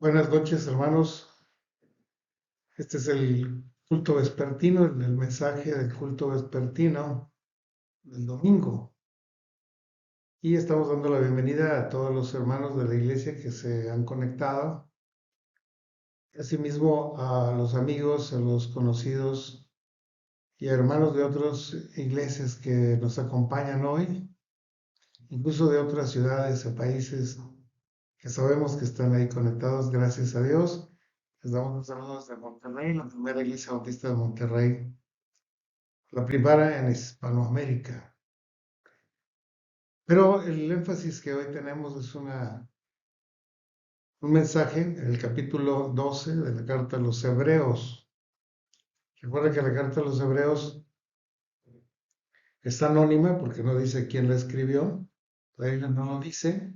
Buenas noches, hermanos. Este es el culto vespertino, el mensaje del culto vespertino del domingo. Y estamos dando la bienvenida a todos los hermanos de la iglesia que se han conectado. Asimismo, a los amigos, a los conocidos y a hermanos de otras iglesias que nos acompañan hoy, incluso de otras ciudades o países que sabemos que están ahí conectados, gracias a Dios. Les damos un saludo desde Monterrey, la primera iglesia bautista de Monterrey, la primera en Hispanoamérica. Pero el énfasis que hoy tenemos es un mensaje en el capítulo 12 de la carta a los Hebreos. Recuerda que la carta a los Hebreos es anónima porque no dice quién la escribió, la Biblia no lo dice,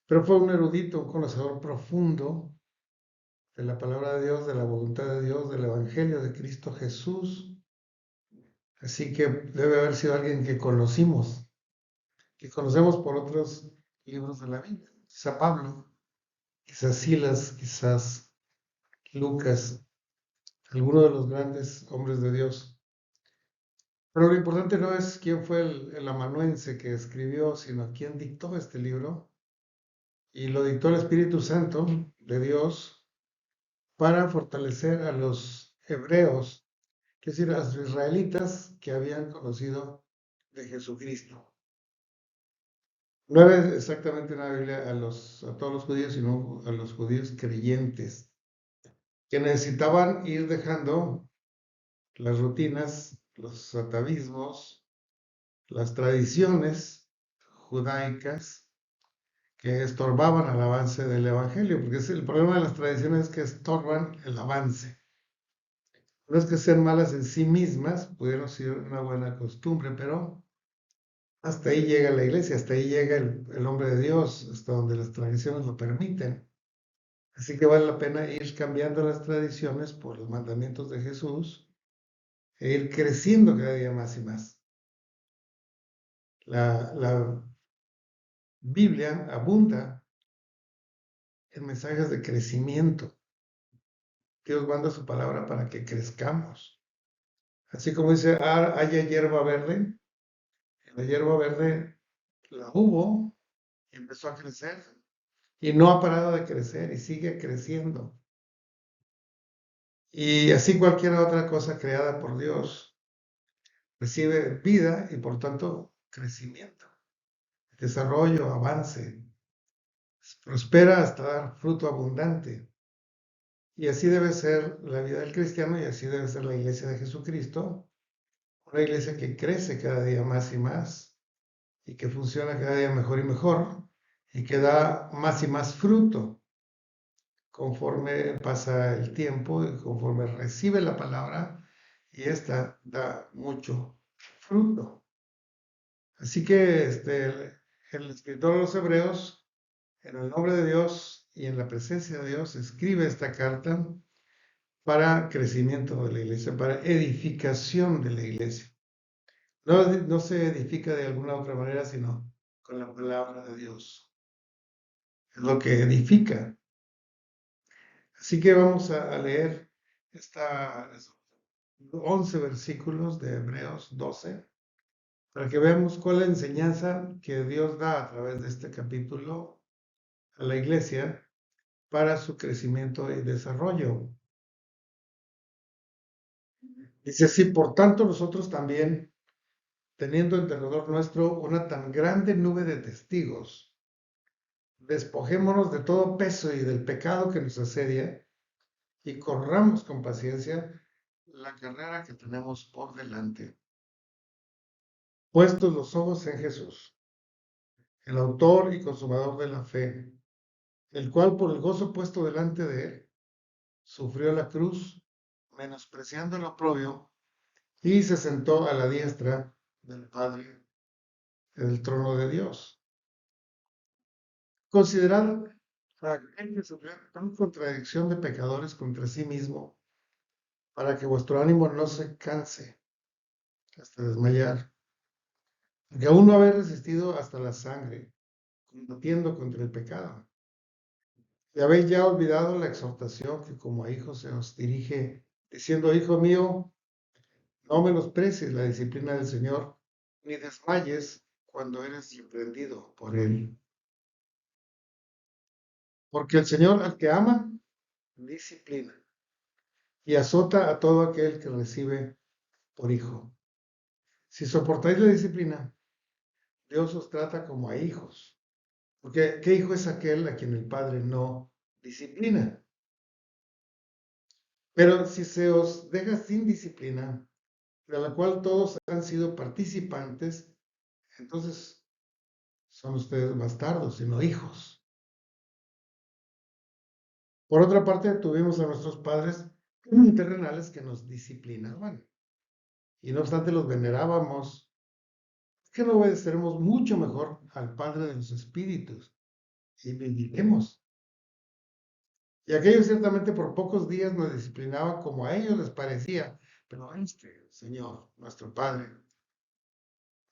pero fue un erudito, un conocedor profundo de la palabra de Dios, de la voluntad de Dios, del Evangelio de Cristo Jesús. Así que debe haber sido alguien que conocemos por otros libros de la Biblia. Quizá Pablo, quizás Silas, quizás Lucas, alguno de los grandes hombres de Dios. Pero lo importante no es quién fue el amanuense que escribió, sino quién dictó este libro. Y lo dictó el Espíritu Santo de Dios para fortalecer a los hebreos, es decir, a los israelitas que habían conocido de Jesucristo. No era exactamente una Biblia a todos los judíos, sino a los judíos creyentes, que necesitaban ir dejando las rutinas, los atavismos, las tradiciones judaicas que estorbaban al avance del Evangelio, porque el problema de las tradiciones es que estorban el avance. No es que sean malas en sí mismas, pudieron ser una buena costumbre, pero hasta ahí llega la iglesia, hasta ahí llega el hombre de Dios, hasta donde las tradiciones lo permiten. Así que vale la pena ir cambiando las tradiciones por los mandamientos de Jesús e ir creciendo cada día más y más. La Biblia abunda en mensajes de crecimiento. Dios manda su palabra para que crezcamos. Así como dice, haya hierba verde, la hierba verde la hubo y empezó a crecer y no ha parado de crecer y sigue creciendo. Y así cualquier otra cosa creada por Dios recibe vida y por tanto crecimiento, desarrollo, avance, prospera hasta dar fruto abundante. Y así debe ser la vida del cristiano y así debe ser la iglesia de Jesucristo, una iglesia que crece cada día más y más y que funciona cada día mejor y mejor y que da más y más fruto conforme pasa el tiempo y conforme recibe la palabra y esta da mucho fruto. Así que el escritor de los Hebreos, en el nombre de Dios y en la presencia de Dios, escribe esta carta para crecimiento de la iglesia, para edificación de la iglesia. No se edifica de alguna otra manera, sino con la palabra de Dios. Es lo que edifica. Así que vamos a leer estos 11 versículos de Hebreos 12 para que veamos cuál es la enseñanza que Dios da a través de este capítulo a la iglesia para su crecimiento y desarrollo. Dice así, por tanto nosotros también, teniendo en derredor nuestro una tan grande nube de testigos, despojémonos de todo peso y del pecado que nos asedia y corramos con paciencia la carrera que tenemos por delante. Puestos los ojos en Jesús, el autor y consumador de la fe, el cual por el gozo puesto delante de él, sufrió la cruz, menospreciando el oprobio, y se sentó a la diestra del Padre del trono de Dios. Considerad a aquel que sufrió tan contradicción de pecadores contra sí mismo, para que vuestro ánimo no se canse hasta desmayar, porque aún no habéis resistido hasta la sangre, combatiendo contra el pecado, Y habéis ya olvidado la exhortación que como a hijos se os dirige, diciendo, hijo mío, no menosprecies la disciplina del Señor, ni desmayes cuando eres reprendido por Él. Porque el Señor al que ama, disciplina y azota a todo aquel que recibe por hijo. Si soportáis la disciplina, Dios os trata como a hijos. Porque ¿qué hijo es aquel a quien el Padre no disciplina? Pero si se os deja sin disciplina, de la cual todos han sido participantes, entonces son ustedes bastardos y no hijos. Por otra parte, tuvimos a nuestros padres terrenales que nos disciplinaban y no obstante los venerábamos. Que no obedeceremos mucho mejor al Padre de los Espíritus y viviremos. Y aquellos ciertamente por pocos días nos disciplinaban como a ellos les parecía, pero este Señor, nuestro Padre,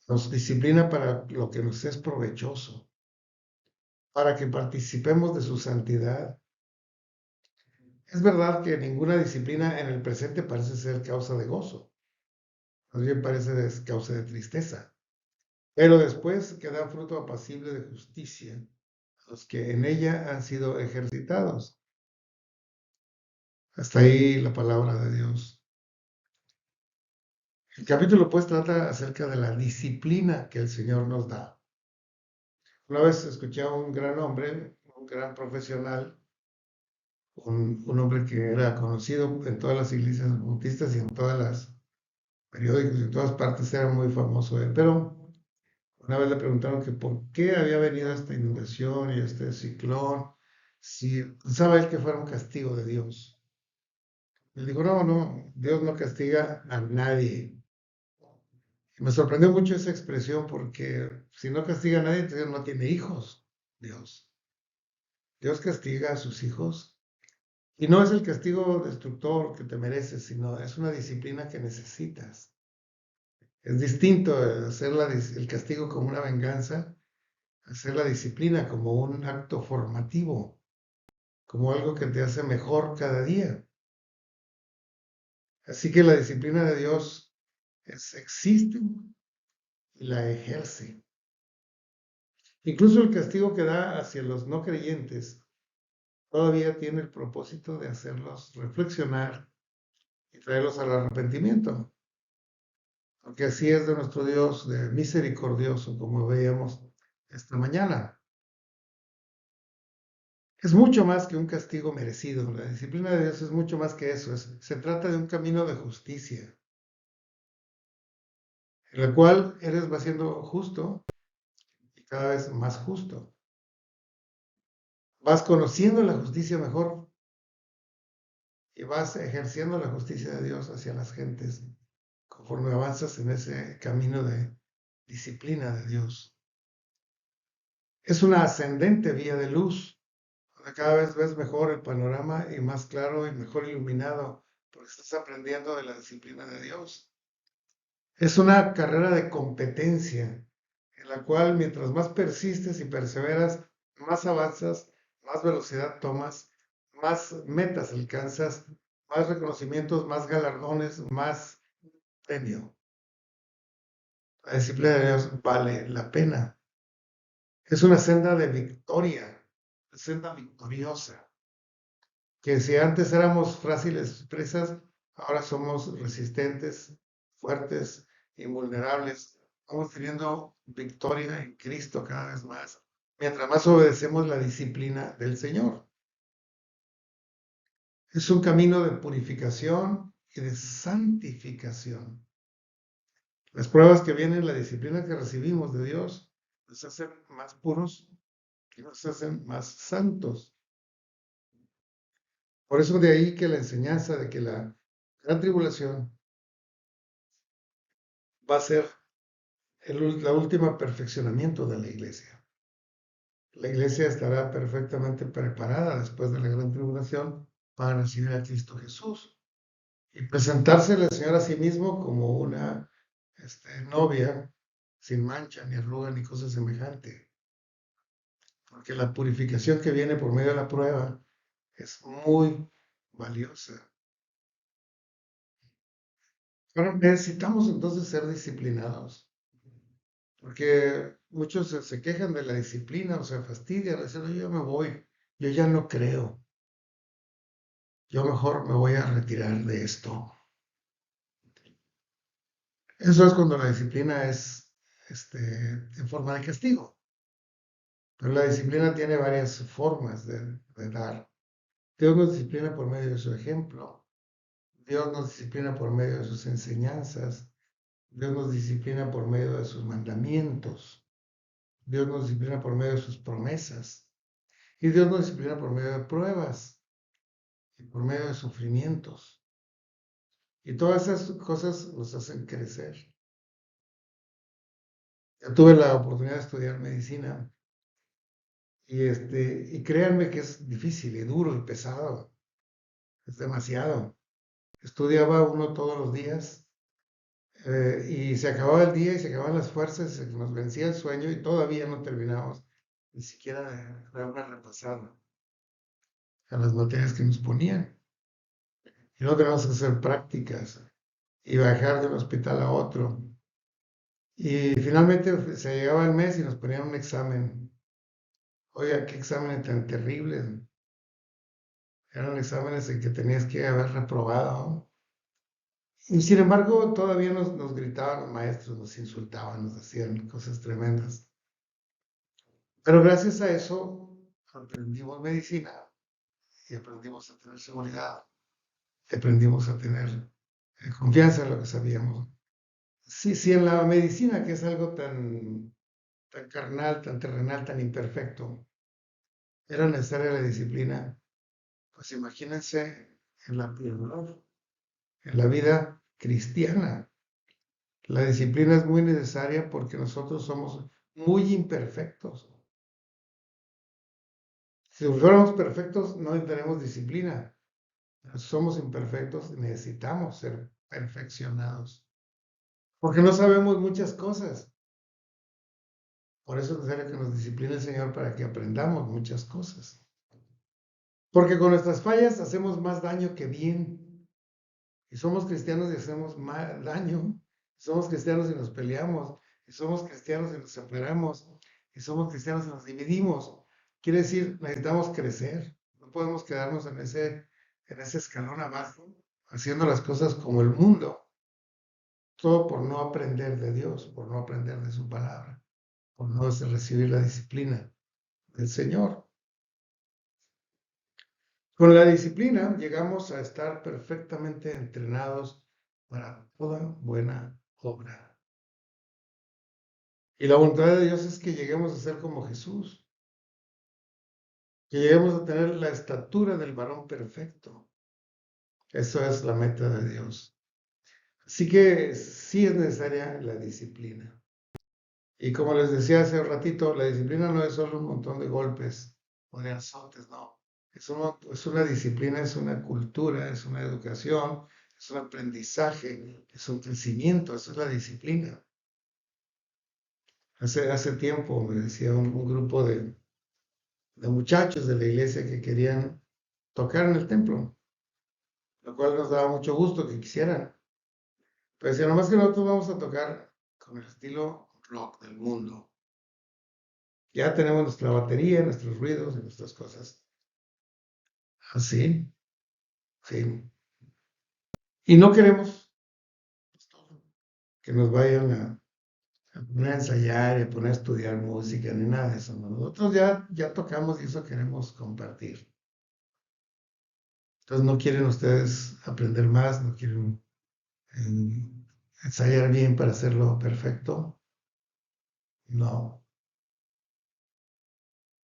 nos disciplina para lo que nos es provechoso, para que participemos de su santidad. Es verdad que ninguna disciplina en el presente parece ser causa de gozo, más bien parece causa de tristeza, pero después que da fruto apacible de justicia a los que en ella han sido ejercitados. Hasta ahí la palabra de Dios. El capítulo pues trata acerca de la disciplina que el Señor nos da. Una vez escuché a un gran hombre, un gran profesional, un hombre que era conocido en todas las iglesias bautistas y en todas las periódicos y en todas partes, era muy famoso él, pero una vez le preguntaron que por qué había venido esta inundación y este ciclón, si pensaba él que fuera un castigo de Dios. Él dijo, no, Dios no castiga a nadie. Y me sorprendió mucho esa expresión porque si no castiga a nadie, entonces no tiene hijos, Dios. Dios castiga a sus hijos y no es el castigo destructor que te mereces, sino es una disciplina que necesitas. Es distinto hacer el castigo como una venganza, hacer la disciplina como un acto formativo, como algo que te hace mejor cada día. Así que la disciplina de Dios existe y la ejerce. Incluso el castigo que da hacia los no creyentes todavía tiene el propósito de hacerlos reflexionar y traerlos al arrepentimiento. Porque así es de nuestro Dios, de misericordioso, como veíamos esta mañana. Es mucho más que un castigo merecido. La disciplina de Dios es mucho más que eso. Se trata de un camino de justicia, en el cual va siendo justo y cada vez más justo. Vas conociendo la justicia mejor y vas ejerciendo la justicia de Dios hacia las gentes conforme avanzas en ese camino de disciplina de Dios. Es una ascendente vía de luz, donde cada vez ves mejor el panorama y más claro y mejor iluminado, porque estás aprendiendo de la disciplina de Dios. Es una carrera de competencia, en la cual mientras más persistes y perseveras, más avanzas, más velocidad tomas, más metas alcanzas, más reconocimientos, más galardones, más premio. La disciplina de Dios vale la pena. Es una senda de victoria, una senda victoriosa, que si antes éramos frágiles presas, ahora somos resistentes, fuertes, invulnerables. Vamos teniendo victoria en Cristo cada vez más, mientras más obedecemos la disciplina del Señor. Es un camino de purificación y de santificación. Las pruebas que vienen, la disciplina que recibimos de Dios, nos hacen más puros y nos hacen más santos. Por eso de ahí que la enseñanza de que la gran tribulación va a ser la última perfeccionamiento de la iglesia. La iglesia estará perfectamente preparada después de la gran tribulación para recibir a Cristo Jesús y presentarse al Señor a sí mismo como una novia sin mancha, ni arruga, ni cosa semejante. Porque porque la purificación que viene por medio de la prueba es muy valiosa. Ahora necesitamos entonces ser disciplinados, porque muchos se quejan de la disciplina o se fastidian, dicen, "No, yo ya me voy, yo ya no creo, yo mejor me voy a retirar de esto". Eso es cuando la disciplina es en forma de castigo. Pero la disciplina tiene varias formas de dar. Dios nos disciplina por medio de su ejemplo. Dios nos disciplina por medio de sus enseñanzas. Dios nos disciplina por medio de sus mandamientos. Dios nos disciplina por medio de sus promesas. Y Dios nos disciplina por medio de pruebas y por medio de sufrimientos. Y todas esas cosas nos hacen crecer. Yo tuve la oportunidad de estudiar medicina y créanme que es difícil y duro y pesado. Es demasiado. Estudiaba uno todos los días y se acababa el día y se acababan las fuerzas, se nos vencía el sueño y todavía no terminábamos ni siquiera de dar una repasada a las materias que nos ponían. Y luego teníamos que hacer prácticas y viajar de un hospital a otro. Y finalmente se llegaba el mes y nos ponían un examen. Oiga, qué exámenes tan terribles. Eran exámenes en que tenías que haber reprobado, ¿no? Y sin embargo, todavía nos gritaban los maestros, nos insultaban, nos hacían cosas tremendas. Pero gracias a eso aprendimos medicina y aprendimos a tener seguridad, y aprendimos a tener confianza en lo que sabíamos. Sí, sí, en la medicina, que es algo tan carnal, tan terrenal, tan imperfecto, era necesaria la disciplina. Pues imagínense en en la vida cristiana. La disciplina es muy necesaria porque nosotros somos muy imperfectos. Si fuéramos perfectos, no tenemos disciplina. Somos imperfectos y necesitamos ser perfeccionados. Porque no sabemos muchas cosas. Por eso es necesario que nos discipline el Señor para que aprendamos muchas cosas. Porque con nuestras fallas hacemos más daño que bien. Y somos cristianos y hacemos más daño. Somos cristianos y nos peleamos. Y somos cristianos y nos separamos. Y somos cristianos y nos dividimos. Quiere decir, necesitamos crecer. No podemos quedarnos en ese escalón abajo, haciendo las cosas como el mundo. Todo por no aprender de Dios, por no aprender de su palabra, por no recibir la disciplina del Señor. Con la disciplina llegamos a estar perfectamente entrenados para toda buena obra. Y la voluntad de Dios es que lleguemos a ser como Jesús, que lleguemos a tener la estatura del varón perfecto. Eso es la meta de Dios. Así que sí es necesaria la disciplina. Y como les decía hace un ratito, la disciplina no es solo un montón de golpes o de azotes, no. Es una disciplina, es una cultura, es una educación, es un aprendizaje, es un crecimiento, eso es la disciplina. Hace tiempo me decía un grupo de muchachos de la iglesia que querían tocar en el templo, lo cual nos daba mucho gusto que quisieran. Pero decía, nomás que nosotros vamos a tocar con el estilo rock del mundo. Ya tenemos nuestra batería, nuestros ruidos y nuestras cosas. Así, sí. Y no queremos que nos vayan a poner a ensayar y a poner a estudiar música ni nada de eso, ¿no? Nosotros ya tocamos y eso queremos compartir. Entonces no quieren ustedes aprender más, no quieren ensayar bien para hacerlo perfecto. No.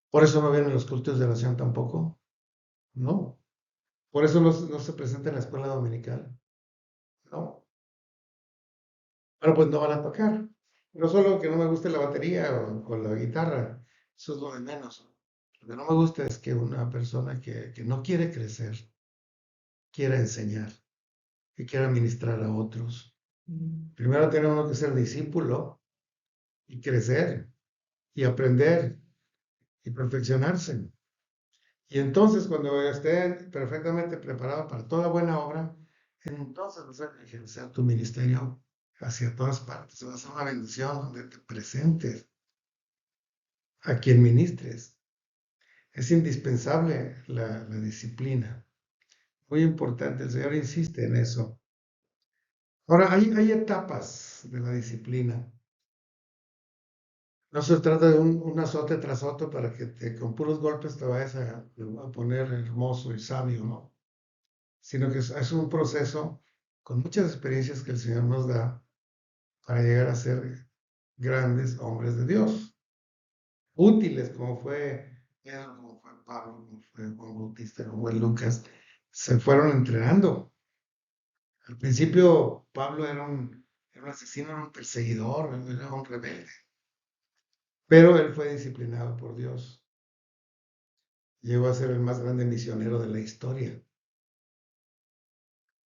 Por eso no vienen los cultos de oración tampoco. No. Por eso no se presenta en la escuela dominical. No. Bueno, pues no van a tocar. No solo que no me guste la batería o la guitarra, eso es lo de menos. Lo que no me gusta es que una persona que no quiere crecer, quiera enseñar y quiera ministrar a otros. Primero tiene uno que ser discípulo y crecer y aprender y perfeccionarse. Y entonces, cuando estén perfectamente preparados para toda buena obra, entonces vas a ejercer tu ministerio hacia todas partes. Va a ser una bendición donde te presentes a quien ministres. Es indispensable la disciplina. Muy importante, el Señor insiste en eso. Ahora, hay etapas de la disciplina. No se trata de un azote tras otro para que con puros golpes te vayas a poner hermoso y sabio, ¿no? Sino que es un proceso con muchas experiencias que el Señor nos da para llegar a ser grandes hombres de Dios, útiles como fue Pedro, como fue Pablo, como fue Juan Bautista, como fue Lucas, se fueron entrenando. Al principio Pablo era un asesino, era un perseguidor, era un rebelde, pero él fue disciplinado por Dios. Llegó a ser el más grande misionero de la historia.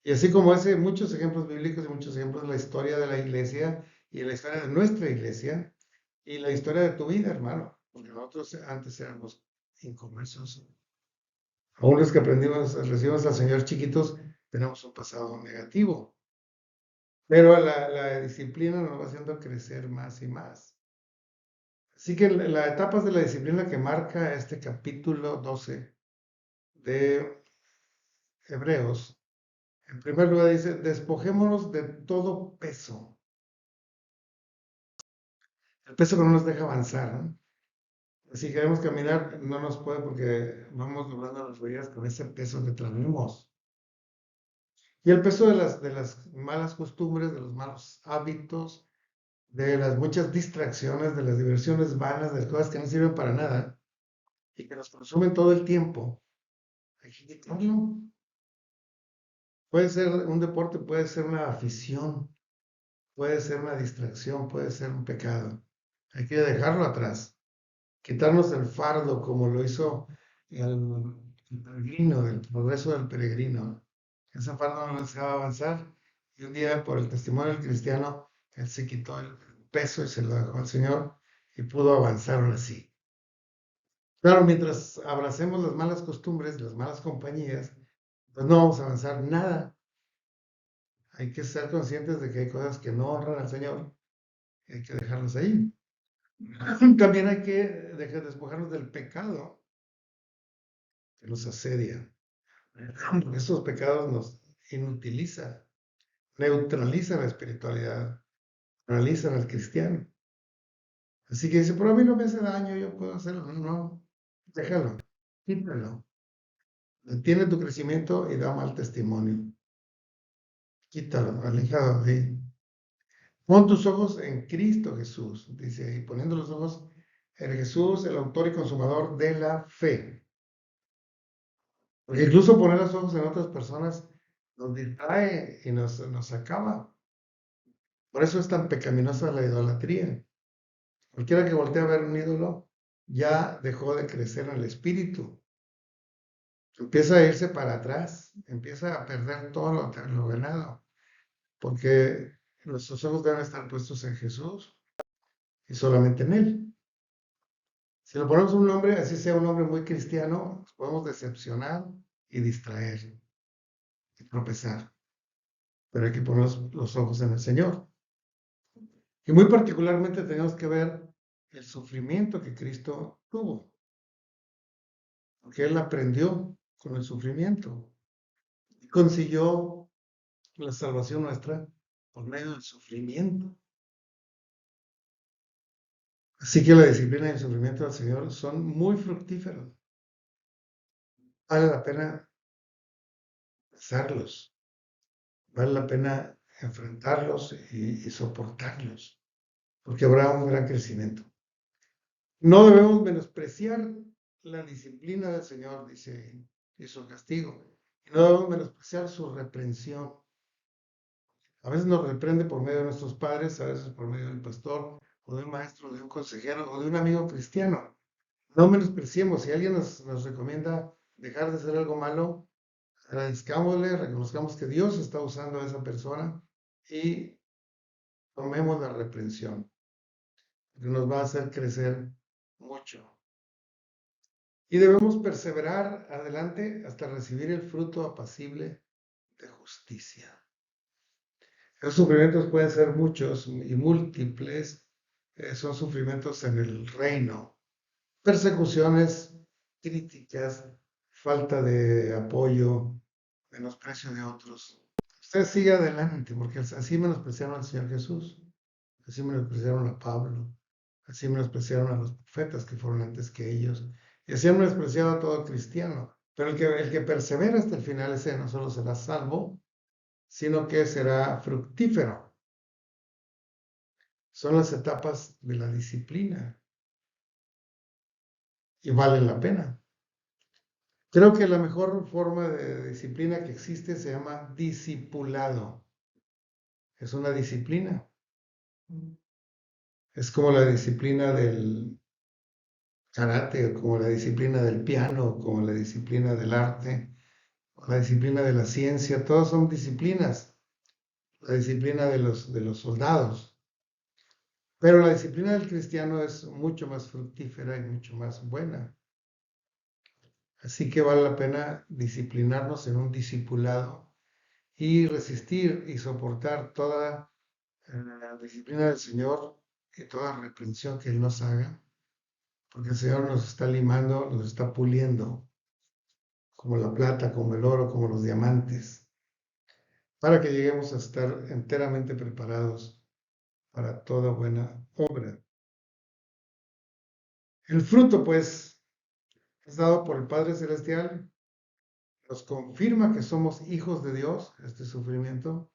Y así como hace muchos ejemplos bíblicos y muchos ejemplos de la historia de la iglesia y la historia de nuestra iglesia y la historia de tu vida, hermano, porque nosotros antes éramos inconversos. Aún los que recibimos al Señor chiquitos, tenemos un pasado negativo, pero la disciplina nos va haciendo crecer más y más. Así que las etapas de la disciplina que marca este capítulo 12 de Hebreos, en primer lugar dice, despojémonos de todo peso, el peso que no nos deja avanzar, ¿no? Si queremos caminar, no nos puede porque vamos doblando las rodillas con ese peso que traemos. Y el peso de las malas costumbres, de los malos hábitos, de las muchas distracciones, de las diversiones vanas, de las cosas que no sirven para nada y que nos consumen todo el tiempo, hay que quitarlo. Puede ser un deporte, puede ser una afición, puede ser una distracción, puede ser un pecado. Hay que dejarlo atrás, quitarnos el fardo como lo hizo el peregrino, el progreso del peregrino. Ese fardo no lo dejaba avanzar y un día por el testimonio del cristiano, él se quitó el peso y se lo dejó al Señor y pudo avanzar ahora sí. Claro, mientras abracemos las malas costumbres, las malas compañías, pues no vamos a avanzar nada. Hay que ser conscientes de que hay cosas que no honran al Señor y hay que dejarlas ahí. También hay que dejar despojarnos del pecado que nos asedia. Porque estos pecados nos inutilizan, neutralizan la espiritualidad, paralizan al cristiano. Así que dice, pero a mí no me hace daño, yo puedo hacerlo. No, no, déjalo, quítalo. Detiene tu crecimiento y da mal testimonio. Quítalo, alejado de ahí. Pon tus ojos en Cristo Jesús, dice, y poniendo los ojos en Jesús, el autor y consumador de la fe. Porque incluso poner los ojos en otras personas nos distrae y nos acaba. Por eso es tan pecaminosa la idolatría. Cualquiera que voltee a ver un ídolo ya dejó de crecer en el espíritu. Empieza a irse para atrás, empieza a perder todo lo ganado, porque nuestros ojos deben estar puestos en Jesús y solamente en Él. Si lo ponemos un nombre, así sea un hombre muy cristiano, nos podemos decepcionar y distraer y tropezar. Pero hay que poner los ojos en el Señor. Y muy particularmente tenemos que ver el sufrimiento que Cristo tuvo, porque Él aprendió con el sufrimiento y consiguió la salvación nuestra por medio del sufrimiento. Así que la disciplina y el sufrimiento del Señor son muy fructíferos. Vale la pena pasarlos, vale la pena enfrentarlos y soportarlos, porque habrá un gran crecimiento. No debemos menospreciar la disciplina del Señor, dice, y su castigo. Y no debemos menospreciar su reprensión. A veces nos reprende por medio de nuestros padres, a veces por medio del pastor, o de un maestro, de un consejero, o de un amigo cristiano. No menospreciemos. Si alguien nos recomienda dejar de hacer algo malo, agradezcámosle, reconozcamos que Dios está usando a esa persona y tomemos la reprensión, que nos va a hacer crecer mucho. Y debemos perseverar adelante hasta recibir el fruto apacible de justicia. Los sufrimientos pueden ser muchos y múltiples. Son sufrimientos en el reino. Persecuciones, críticas, falta de apoyo, menosprecio de otros. Usted sigue adelante, porque así menospreciaron al Señor Jesús, así menospreciaron a Pablo, así menospreciaron a los profetas que fueron antes que ellos, y así han menospreciado a todo cristiano. Pero el que persevera hasta el final, ese no solo será salvo, sino que será fructífero. Son las etapas de la disciplina y valen la pena. Creo que la mejor forma de disciplina que existe se llama discipulado. Es una disciplina. Es como la disciplina del karate, como la disciplina del piano, como la disciplina del arte, la disciplina de la ciencia. Todas son disciplinas. La disciplina de los soldados. Pero la disciplina del cristiano es mucho más fructífera y mucho más buena. Así que vale la pena disciplinarnos en un discipulado y resistir y soportar toda la disciplina del Señor y toda reprensión que Él nos haga, porque el Señor nos está limando, nos está puliendo, como la plata, como el oro, como los diamantes, para que lleguemos a estar enteramente preparados para toda buena obra. El fruto, pues, es dado por el Padre Celestial, nos confirma que somos hijos de Dios, este sufrimiento.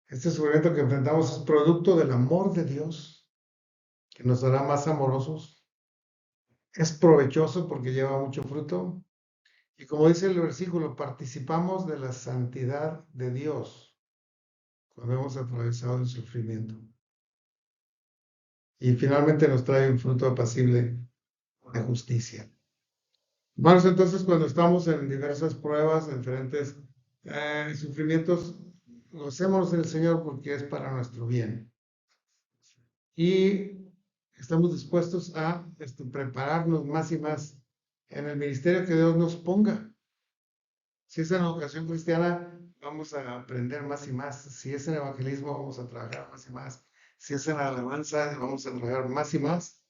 Este sufrimiento que enfrentamos es producto del amor de Dios, que nos hará más amorosos. Es provechoso porque lleva mucho fruto. Y como dice el versículo, participamos de la santidad de Dios cuando hemos atravesado el sufrimiento. Y finalmente nos trae un fruto apacible de justicia. Vamos entonces, cuando estamos en diversas pruebas, en diferentes sufrimientos, gocémonos del Señor porque es para nuestro bien. Y estamos dispuestos a prepararnos más y más en el ministerio que Dios nos ponga. Si es en la educación cristiana, vamos a aprender más y más. Si es en evangelismo, vamos a trabajar más y más. Si es en la alabanza, vamos a trabajar más y más.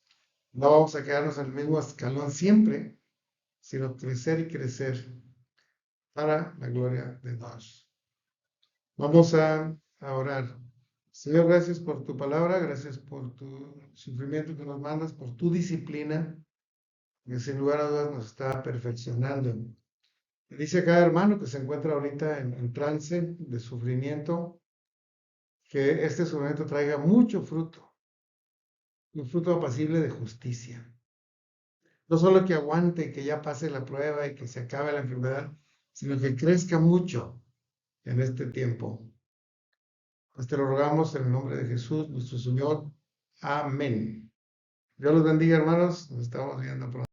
No vamos a quedarnos en el mismo escalón siempre, sino crecer y crecer para la gloria de Dios. Vamos a orar. Señor, gracias por tu palabra, gracias por tu sufrimiento que nos mandas, por tu disciplina, que sin lugar a dudas nos está perfeccionando. Dice a cada hermano que se encuentra ahorita en trance de sufrimiento, que este sufrimiento traiga mucho fruto, un fruto apacible de justicia. No solo que aguante, que ya pase la prueba y que se acabe la enfermedad, sino que crezca mucho en este tiempo. Pues te lo rogamos en el nombre de Jesús, nuestro Señor. Amén. Dios los bendiga, hermanos. Nos estamos viendo pronto.